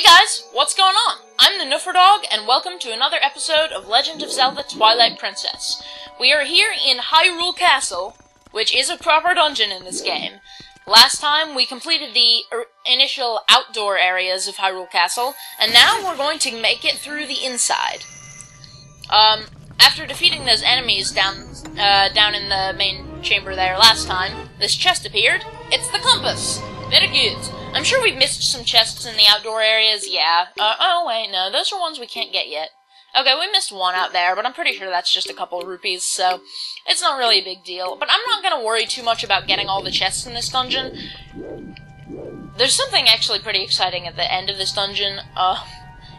guys, what's going on? I'm the Nooferdog, and welcome to another episode of Legend of Zelda Twilight Princess. We are here in Hyrule Castle, which is a proper dungeon in this game. Last time, we completed the initial outdoor areas of Hyrule Castle, and now we're going to make it through the inside. After defeating those enemies down in the main chamber there last time, this chest appeared. It's the compass! Very good. I'm sure we've missed some chests in the outdoor areas, yeah. Oh wait, no, those are ones we can't get yet. Okay, we missed one out there, but I'm pretty sure that's just a couple rupees, so it's not really a big deal. But I'm not gonna worry too much about getting all the chests in this dungeon. There's something actually pretty exciting at the end of this dungeon,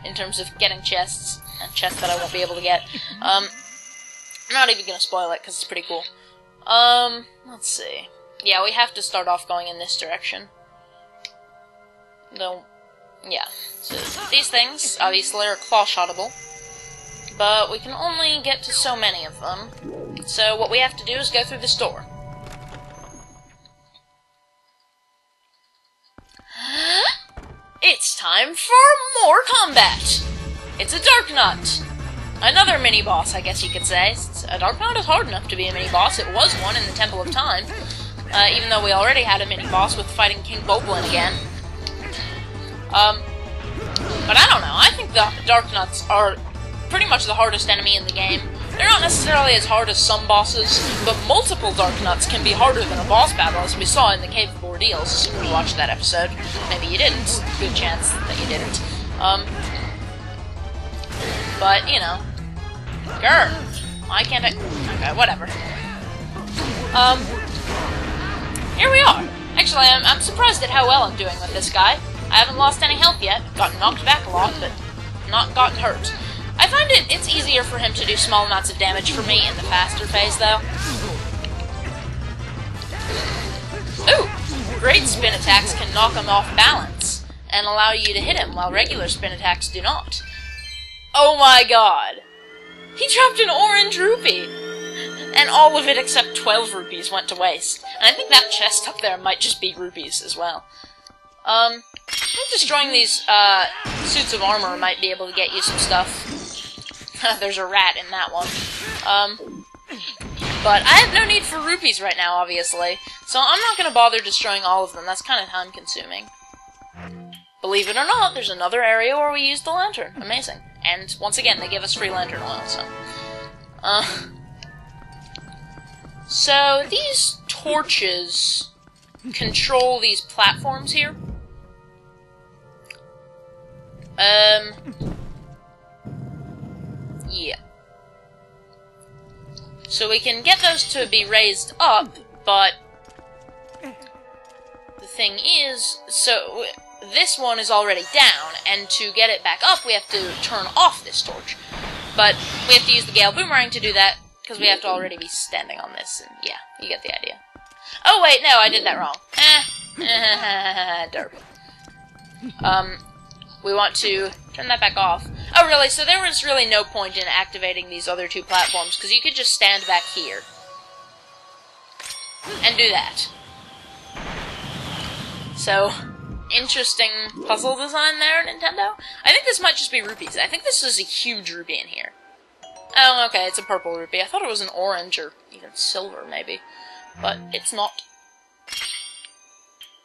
in terms of getting chests, and chests that I won't be able to get. I'm not even gonna spoil it, because it's pretty cool. Let's see. Yeah, we have to start off going in this direction. Though, yeah. So, these things, obviously, are claw-shottable. But we can only get to so many of them. So what we have to do is go through this door. It's time for more combat! It's a Darknut! Another mini-boss, I guess you could say. A Darknut is hard enough to be a mini-boss. It was one in the Temple of Time. Even though we already had a mini-boss with fighting King Boglin again. But I don't know. I think the Darknuts are pretty much the hardest enemy in the game. They're not necessarily as hard as some bosses, but multiple Darknuts can be harder than a boss battle, as we saw in the Cave of Ordeals. If you watched that episode. Maybe you didn't. Good chance that you didn't. But, you know. Grr! Why can't I... Okay, whatever. Here we are. Actually, I'm surprised at how well I'm doing with this guy. I haven't lost any health yet, gotten knocked back a lot, but not gotten hurt. I find it's easier for him to do small amounts of damage for me in the faster phase, though. Ooh! Great spin attacks can knock him off balance, and allow you to hit him, while regular spin attacks do not. Oh my god! He dropped an orange rupee! And all of it except 12 rupees went to waste. And I think that chest up there might just be rupees as well. Destroying these, suits of armor might be able to get you some stuff. There's a rat in that one. But I have no need for rupees right now, obviously. So I'm not gonna bother destroying all of them. That's kind of time-consuming. Believe it or not, there's another area where we use the lantern. Amazing. And, once again, they give us free lantern oil, so... So, these torches control these platforms here. Yeah. So we can get those to be raised up, but the thing is, so this one is already down, and to get it back up, we have to turn off this torch. But we have to use the Gale Boomerang to do that, because we have to already be standing on this, and yeah, you get the idea. Oh wait, no, I did that wrong. Derp. We want to turn that back off. Oh, really? So there was really no point in activating these other two platforms, because you could just stand back here. And do that. So, interesting puzzle design there, Nintendo. I think this might just be rupees. I think this is a huge rupee in here. Oh, okay, it's a purple rupee. I thought it was an orange, or even silver, maybe. But it's not.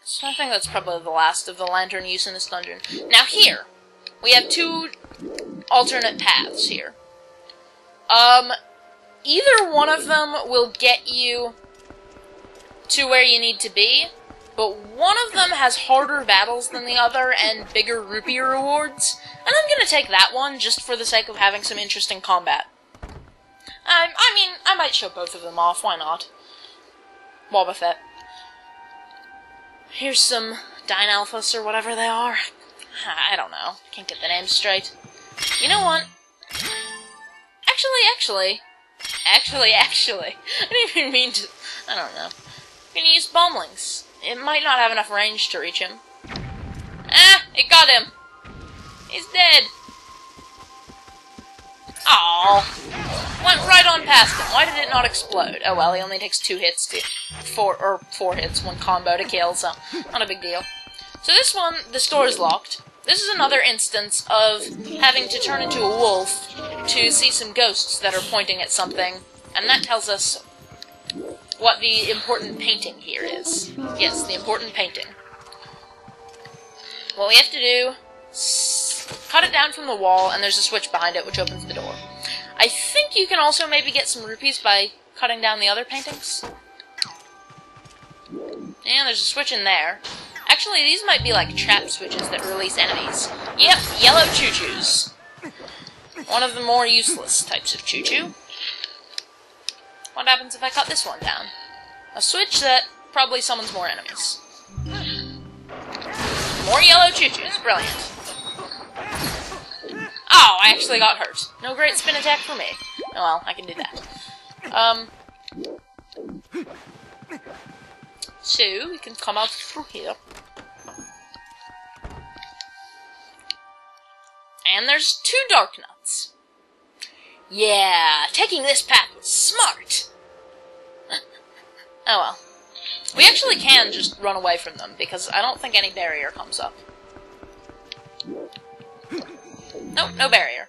So I think that's probably the last of the lantern use in this dungeon. Now here, we have two alternate paths here. Either one of them will get you to where you need to be, but one of them has harder battles than the other and bigger rupee rewards, and I'm gonna take that one just for the sake of having some interesting combat. I mean, I might show both of them off, why not? Wobbuffet. Here's some Dine-Alphas, or whatever they are. I don't know. Can't get the names straight. You know what? Actually. I didn't even mean to... I don't know. I'm gonna use Bomblings. It might not have enough range to reach him. Ah! It got him! He's dead! Aww. Went right on past him. Why did it not explode? Oh well, he only takes 2 hits to... 4 hits, 1 combo to kill, so not a big deal. So this one, the store is locked. this is another instance of having to turn into a wolf to see some ghosts that are pointing at something, and that tells us what the important painting here is. Yes, the important painting. What we have to do is cut it down from the wall, and there's a switch behind it which opens the door. I think you can also maybe get some rupees by cutting down the other paintings. And there's a switch in there. Actually, these might be like trap switches that release enemies. Yep, yellow choo-choos. One of the more useless types of choo-choo. What happens if I cut this one down? A switch that probably summons more enemies. More yellow choo-choos, brilliant. Oh, I actually got hurt. No great spin attack for me. Oh well, I can do that. So, we can come out through here. And there's 2 dark nuts. Yeah, taking this path was smart. Oh well. We actually can just run away from them, because I don't think any barrier comes up. Nope, no barrier.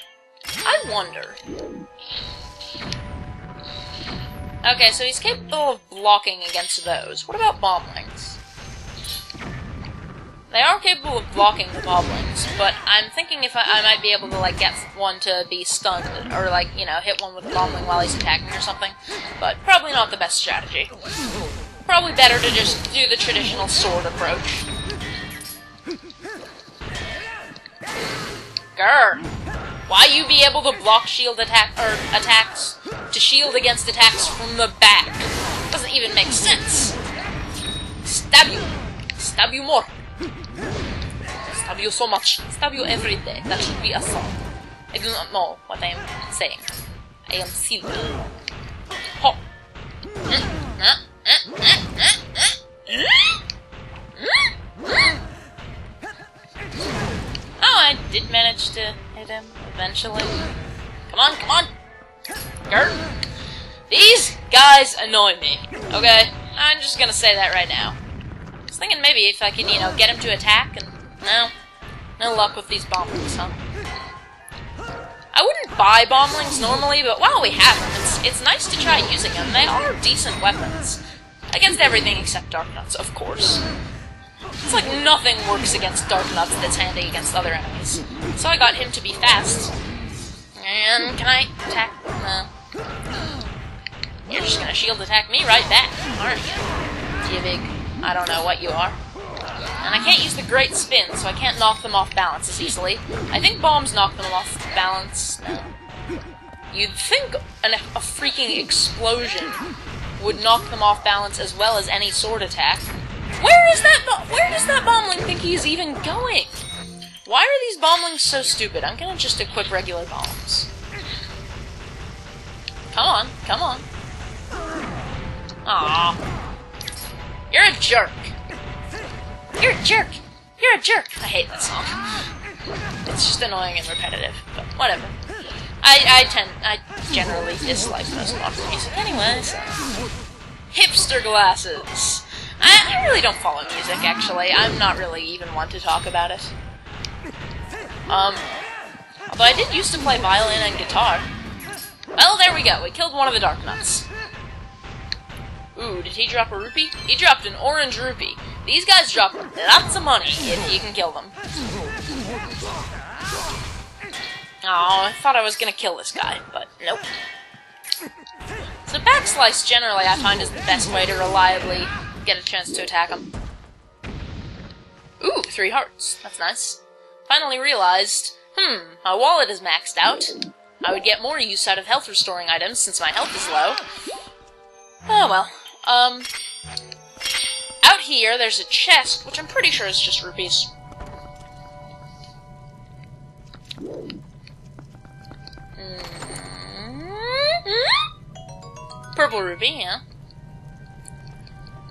I wonder. Okay, so he's capable of blocking against those. What about bomblings? They are capable of blocking the bomblings, but I'm thinking if I might be able to, like, get one to be stunned, or, like, you know, hit one with a bombling while he's attacking or something. But probably not the best strategy. Probably better to just do the traditional sword approach. Grr! Why you be able to block shield attacks to shield against attacks from the back? Doesn't even make sense. Stab you. Stab you more. Stab you so much. Stab you every day. That should be a song. I do not know what I am saying. I am silly. Ho. Oh, I did manage to hit him eventually. Come on, come on! Grr. These guys annoy me, okay? I'm just gonna say that right now. I was thinking maybe if I could, you know, get him to attack, and no luck with these bomblings, huh? I wouldn't buy bomblings normally, but while we have them, it's nice to try using them. They are decent weapons. Against everything except Dark Nuts, of course. It's like nothing works against Dark Nuts that's handy against other enemies. So I got him to be fast. And can I attack? No. You're just gonna shield attack me right back, aren't you? You big, I don't know what you are. And I can't use the Great Spin, so I can't knock them off balance as easily. I think bombs knock them off balance. No. You'd think a freaking explosion would knock them off balance as well as any sword attack. Where does that bombling think he's even going? Why are these bomblings so stupid? I'm gonna just equip regular bombs. Come on, come on. Aww. You're a jerk. You're a jerk. You're a jerk. I hate that song. It's just annoying and repetitive, but whatever. I generally dislike most modern music anyway, so. Hipster glasses. I really don't follow music, actually. I'm not really even one to talk about it. Although I did used to play violin and guitar. Well, there we go. We killed one of the Dark Nuts. Ooh, did he drop a rupee? He dropped an orange rupee. These guys drop lots of money if you can kill them. Oh, I thought I was gonna kill this guy, but nope. So backslice generally I find is the best way to reliably get a chance to attack him. Ooh, 3 hearts. That's nice. Finally realized, my wallet is maxed out. I would get more use out of health restoring items since my health is low. Oh well. Out here there's a chest, which I'm pretty sure is just rupees. Purple rupee, yeah.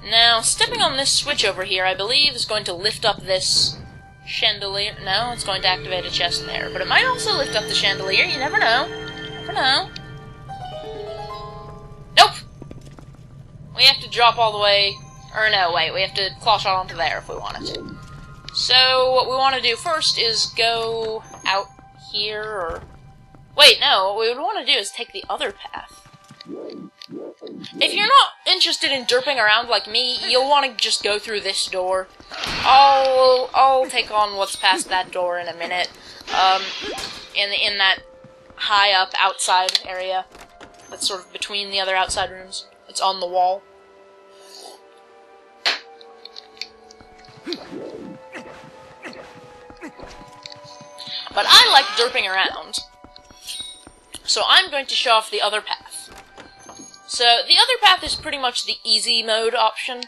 Now, stepping on this switch over here, I believe, is going to lift up this chandelier. No, it's going to activate a chest there. But it might also lift up the chandelier, you never know. Never know. Nope! We have to drop all the way... Or no, wait, we have to claw shot onto there if we want it. So, what we want to do first is go out here, or... Wait, no, what we would want to do is take the other path. If you're not interested in derping around like me, you'll want to just go through this door. I'll take on what's past that door in a minute. In that high up outside area that's sort of between the other outside rooms. It's on the wall. But I like derping around, so I'm going to show off the other path. So, the other path is pretty much the easy mode option,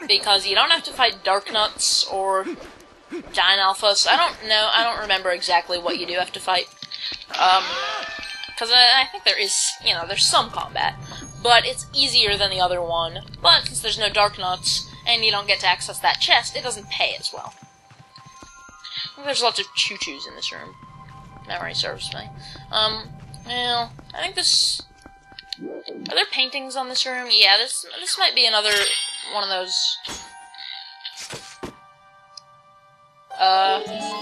because you don't have to fight Dark Nuts or Giant Alphas. I don't remember exactly what you do have to fight, because I think there is, there's some combat, but it's easier than the other one. But since there's no Dark Nuts, and you don't get to access that chest, it doesn't pay as well. There's lots of choo-choos in this room. Memory serves me. Well, I think this... Are there paintings on this room? Yeah, this might be another one of those...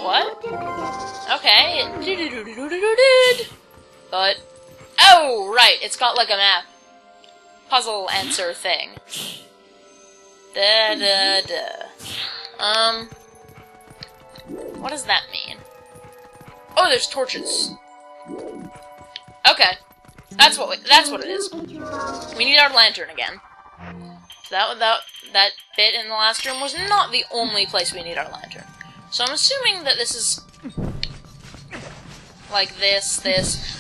What? Okay. But... Oh, right, it's got like a map. Puzzle answer thing. What does that mean? Oh, there's torches. Okay. That's what it is. We need our lantern again. So that bit in the last room was not the only place we need our lantern. So I'm assuming that this is like this.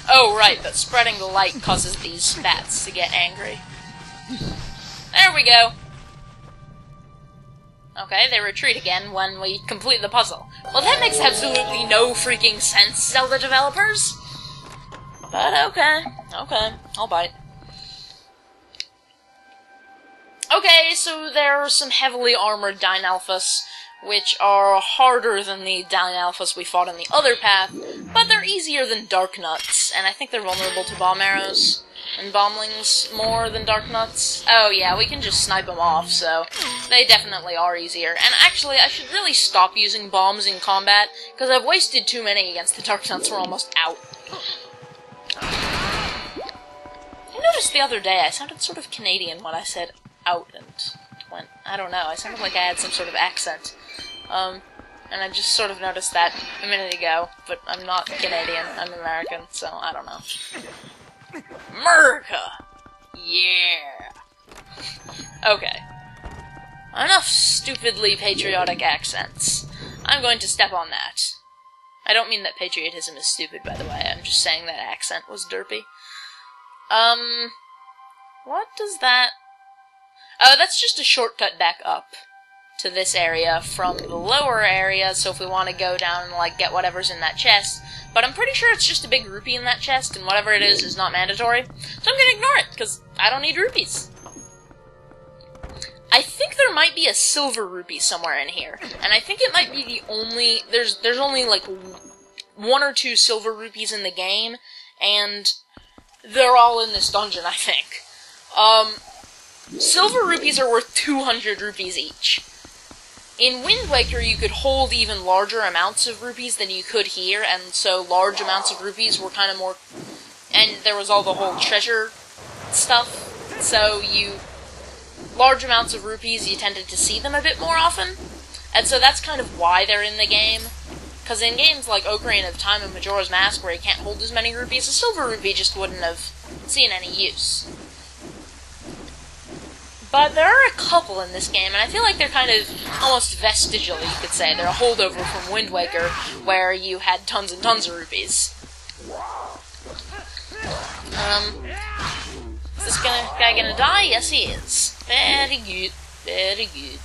Oh, right, but spreading the light causes these bats to get angry. There we go. Okay, they retreat again when we complete the puzzle. Well, that makes absolutely no freaking sense, Zelda developers! But okay, I'll bite. Okay, so there are some heavily armored Dynalphas, which are harder than the Dynalphas we fought in the other path, but they're easier than Dark Nuts, and I think they're vulnerable to bomb arrows and bomblings more than Dark Nuts. Oh yeah, we can just snipe them off, so they definitely are easier. And actually, I should really stop using bombs in combat, because I've wasted too many against the Dark Nuts. We're almost out. I noticed the other day I sounded sort of Canadian when I said out and went. I don't know, I sounded like I had some sort of accent. And I just sort of noticed that a minute ago, but I'm not Canadian, I'm American, so I don't know. America! Yeah! Okay. Enough stupidly patriotic accents. I'm going to step on that. I don't mean that patriotism is stupid, by the way, I'm just saying that accent was derpy. What does that... Oh, that's just a shortcut back up to this area from the lower area, so if we want to go down and, like, get whatever's in that chest. But I'm pretty sure it's just a big rupee in that chest, and whatever it is not mandatory. So I'm gonna ignore it, because I don't need rupees. I think there might be a silver rupee somewhere in here, and I think it might be the only... There's only, like, 1 or 2 silver rupees in the game, and they're all in this dungeon, I think. Silver rupees are worth 200 rupees each. In Wind Waker, you could hold even larger amounts of rupees than you could here, and so large amounts of rupees were kind of more... And there was all the whole treasure stuff, so large amounts of rupees, you tended to see them a bit more often, and so that's kind of why they're in the game. Because in games like Ocarina of Time and Majora's Mask, where you can't hold as many rupees, a silver rupee just wouldn't have seen any use. But there are a couple in this game, and I feel like they're kind of almost vestigial, you could say. They're a holdover from Wind Waker, where you had tons and tons of rupees. Is this guy gonna die? Yes, he is. Very good. Very good.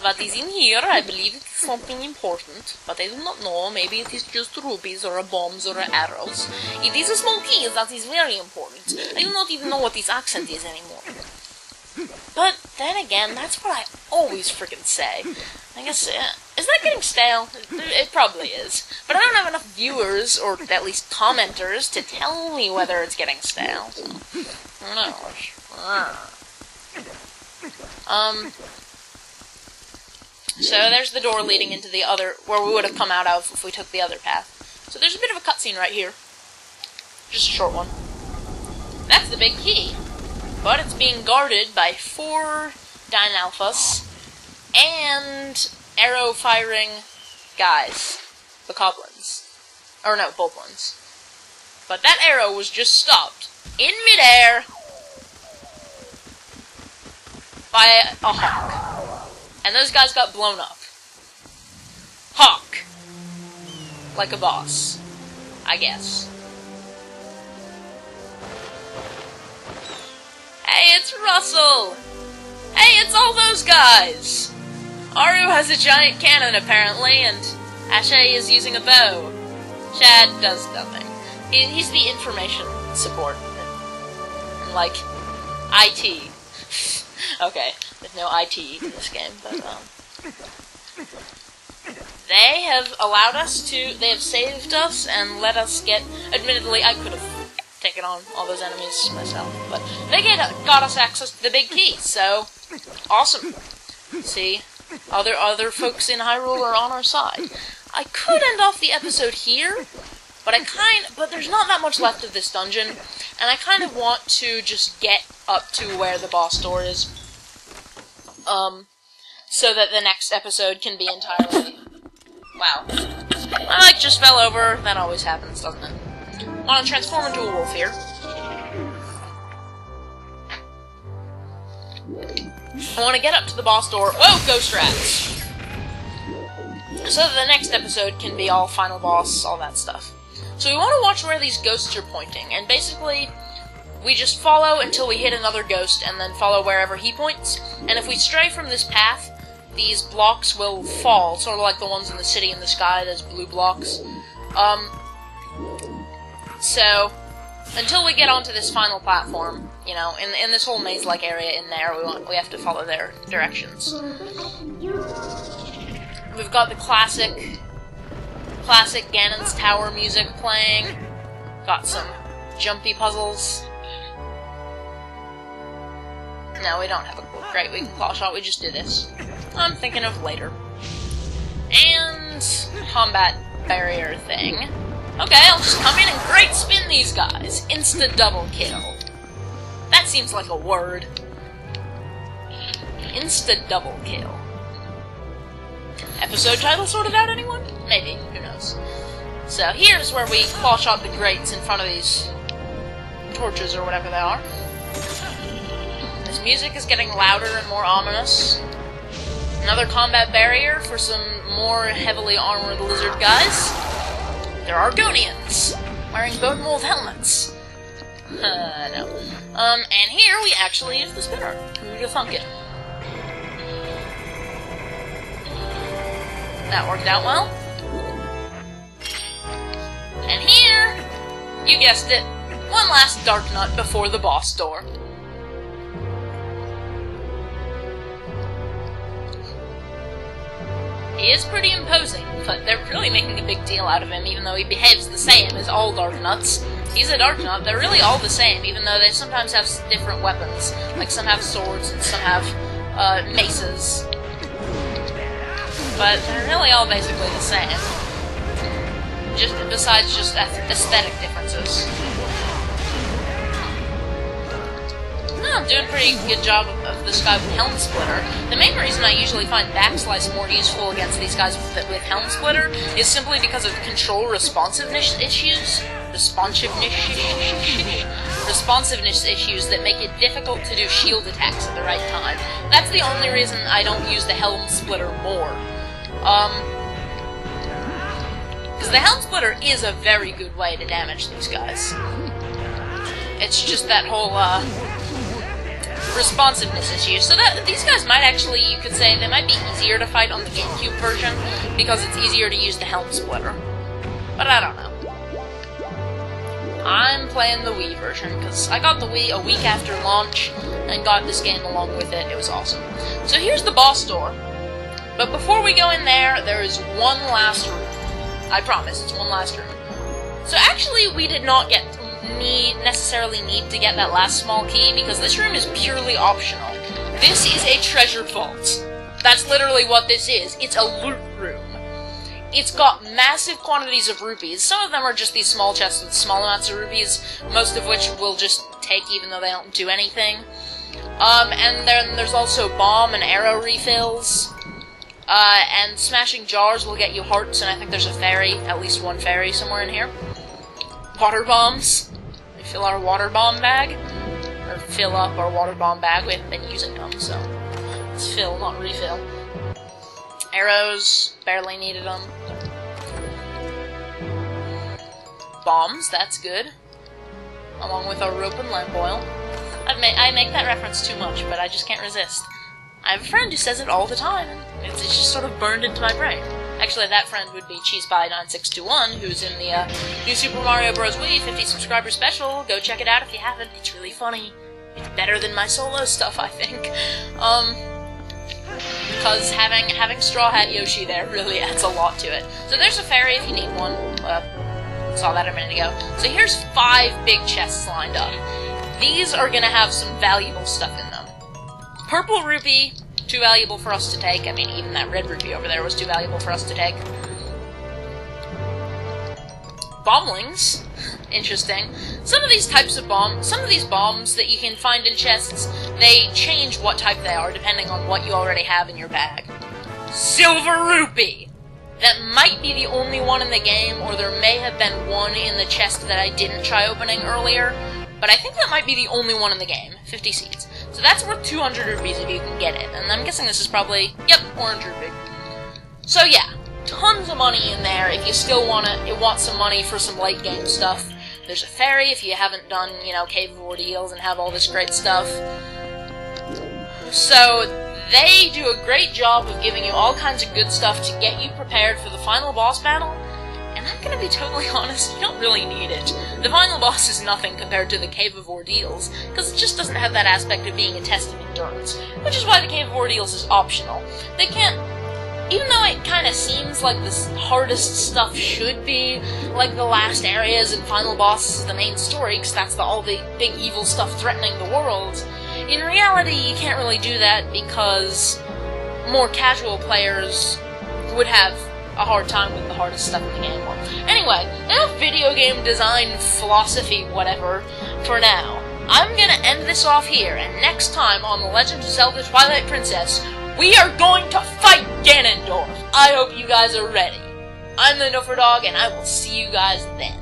What is in here? I believe it is something important, but I do not know. Maybe it is just rupees, or bombs, or arrows. It is a small key that is very important. I do not even know what this accent is anymore. But then again, that's what I always frickin' say. I guess, is that getting stale? It probably is. But I don't have enough viewers, or at least commenters, to tell me whether it's getting stale. So, who knows? So there's the door leading into the other, where we would have come out of if we took the other path. So there's a bit of a cutscene right here. Just a short one. That's the big key. But it's being guarded by 4 Dynalphas and arrow-firing guys. The Goblins. Or no, Boblins. But that arrow was just stopped in midair by a hawk. And those guys got blown up. Hawk. Like a boss. I guess. Hey, it's Russell! Hey, it's all those guys! Aru has a giant cannon, apparently, and Ashe is using a bow. Chad does nothing. He's the information support. And, like, IT. Okay, there's no IT in this game, but, they have allowed us to, they have saved us and let us get, admittedly, I could have taken on all those enemies myself, but they got us access to the big key, so, awesome. See, other folks in Hyrule are on our side. I could end off the episode here, but but there's not that much left of this dungeon, and I kind of want to just get up to where the boss door is, so that the next episode can be entirely... Wow. My mic just fell over. That always happens, doesn't it? I want to transform into a wolf here. I want to get up to the boss door. Whoa, ghost rats! So that the next episode can be all final boss, all that stuff. So we want to watch where these ghosts are pointing, and basically, we just follow until we hit another ghost, and then follow wherever he points. And if we stray from this path, these blocks will fall, sort of like the ones in the city in the sky, those blue blocks. So, until we get onto this final platform, you know, in this whole maze-like area in there, we have to follow their directions. We've got the classic Ganon's Tower music playing. Got some jumpy puzzles. No, we don't have a great we can claw shot, we just do this. I'm thinking of later. And combat barrier thing. Okay, I'll just come in and great spin these guys. Insta-double-kill. That seems like a word. Insta-double-kill. Episode title sorted out, anyone? Maybe, who knows. So here's where we claw shot the grates in front of these torches or whatever they are. This music is getting louder and more ominous. Another combat barrier for some more heavily armored lizard guys. There are Argonians, wearing bone mold helmets. No. And here we actually use the spinner. Who'd have thunk it? That worked out well. And here, you guessed it, one last dark nut before the boss door. He is pretty imposing, but they're really making a big deal out of him, even though he behaves the same as all Dark Nuts. He's a Dark Nut. They're really all the same, even though they sometimes have different weapons. Like, some have swords and some have maces. But they're really all basically the same. Just besides just aesthetic differences. I'm doing a pretty good job of this guy with Helm Splitter. The main reason I usually find Backslice more useful against these guys with Helm Splitter is simply because of control responsiveness issues. Responsiveness issues that make it difficult to do shield attacks at the right time. That's the only reason I don't use the Helm Splitter more. Because the Helm Splitter is a very good way to damage these guys. It's just that whole, responsiveness issues. So that these guys might actually, you could say, they might be easier to fight on the GameCube version because it's easier to use the Helm Splitter. But I don't know. I'm playing the Wii version because I got the Wii a week after launch and got this game along with it. It was awesome. So here's the boss door. But before we go in there, there is one last room. I promise, it's one last room. So actually, we did not necessarily need to get that last small key, because this room is purely optional. This is a treasure vault. That's literally what this is. It's a loot room. It's got massive quantities of rupees. Some of them are just these small chests with small amounts of rupees, most of which we'll just take even though they don't do anything. And then there's also bomb and arrow refills. And smashing jars will get you hearts, and I think there's a fairy, at least one fairy somewhere in here. Water bombs. We fill our water bomb bag. Or fill up our water bomb bag. We haven't been using them, so let's fill, not refill. Arrows, barely needed them. Bombs, that's good. Along with our rope and lamp oil. I make that reference too much, but I just can't resist. I have a friend who says it all the time, and it's just sort of burned into my brain. Actually, that friend would be CheesePie9621, who's in the new Super Mario Bros. Wii 50 subscriber special. Go check it out if you haven't. It's really funny. It's better than my solo stuff, I think. Because having Straw Hat Yoshi there really adds a lot to it. So there's a fairy if you need one. Saw that a minute ago. So here's 5 big chests lined up. These are gonna have some valuable stuff in them. Purple rupee, too valuable for us to take. I mean, even that red rupee over there was too valuable for us to take. Bomblings, interesting. Some of these types of some of these bombs that you can find in chests, they change what type they are depending on what you already have in your bag. Silver rupee! That might be the only one in the game, or there may have been one in the chest that I didn't try opening earlier, but I think that might be the only one in the game. 50 seeds. So that's worth 200 rupees if you can get it, and I'm guessing this is probably, yep, orange rupee. So yeah, tons of money in there if you still want some money for some late game stuff. There's a fairy if you haven't done, you know, Cave of Ordeals and have all this great stuff. So they do a great job of giving you all kinds of good stuff to get you prepared for the final boss battle, and I'm gonna be totally honest, you don't really need it. The final boss is nothing compared to the Cave of Ordeals, because it just doesn't have that aspect of being a test of endurance, which is why the Cave of Ordeals is optional. They can't, even though it kind of seems like the hardest stuff should be, like the last areas and final boss is the main story, because that's all the big evil stuff threatening the world, in reality you can't really do that because more casual players would have a hard time with the hardest stuff in the game. Well, anyway, enough video game design philosophy whatever for now. I'm gonna end this off here, and next time on The Legend of Zelda Twilight Princess, we are going to fight Ganondorf! I hope you guys are ready. I'm the Nuffer Dog, and I will see you guys then.